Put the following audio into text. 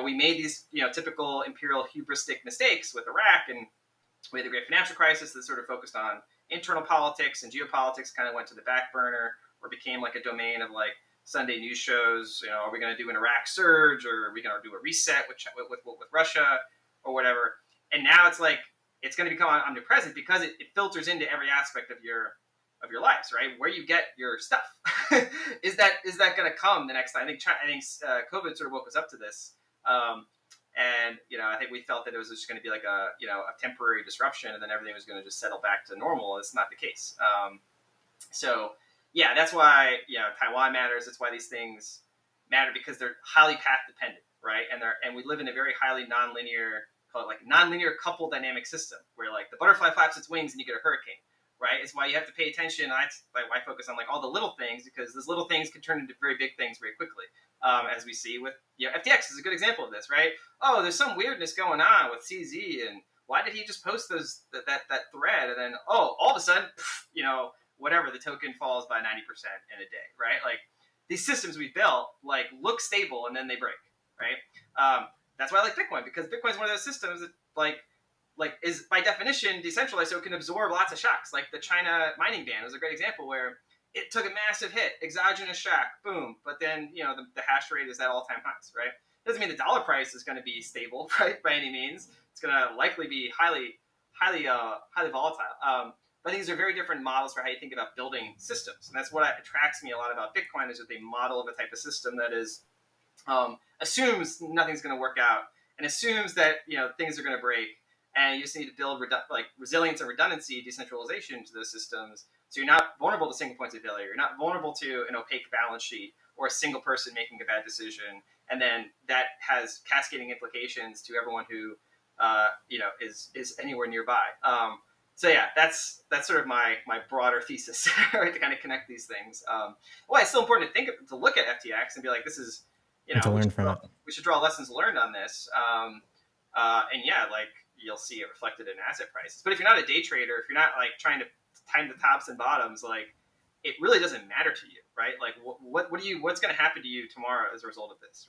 We made these, typical imperial hubristic mistakes with Iraq, and we had the great financial crisis that sort of focused on internal politics, and geopolitics kind of went to the back burner or became like a domain of like Sunday news shows. Are we going to do an Iraq surge, or are we going to do a reset with Russia or whatever? And now it's like it's going to become omnipresent because it filters into every aspect of your lives, right? Where you get your stuff. is that going to come the next time? I think COVID sort of woke us up to this. And I think we felt that it was just going to be like a temporary disruption, and then everything was going to just settle back to normal. It's not the case. So yeah, that's why Taiwan matters. That's why these things matter, because they're highly path dependent, right? And we live in a very highly nonlinear couple dynamic system where like the butterfly flaps its wings and you get a hurricane, right? It's why you have to pay attention. I focus on like all the little things, because those little things can turn into very big things very quickly. As we see with FTX is a good example of this, right? Oh, there's some weirdness going on with CZ, and why did he just post that thread, and then all of a sudden, whatever, the token falls by 90% in a day, right? Like these systems we built like look stable and then they break, right? That's why I like Bitcoin, because Bitcoin is one of those systems that like is by definition decentralized, so it can absorb lots of shocks. Like the China mining ban was a great example where it took a massive hit, exogenous shock, boom. But then, the hash rate is at all-time highs, right? Doesn't mean the dollar price is going to be stable, right, by any means. It's going to likely be highly volatile. But these are very different models for how you think about building systems. And that's what attracts me a lot about Bitcoin, is that they model of a type of system that is assumes nothing's going to work out, and assumes that things are going to break, and you just need to build resilience and redundancy, decentralization to those systems, so you're not vulnerable to single points of failure. You're not vulnerable to an opaque balance sheet or a single person making a bad decision, and then that has cascading implications to everyone who is anywhere nearby. So yeah, that's sort of my broader thesis, right, to kind of connect these things. Well, it's still important to look at FTX and be like, this is and to learn from it. We should draw lessons learned on this. And yeah, like you'll see it reflected in asset prices. But if you're not a day trader, if you're not like trying to time the tops and bottoms, like it really doesn't matter to you, right? Like what's going to happen to you tomorrow as a result of this?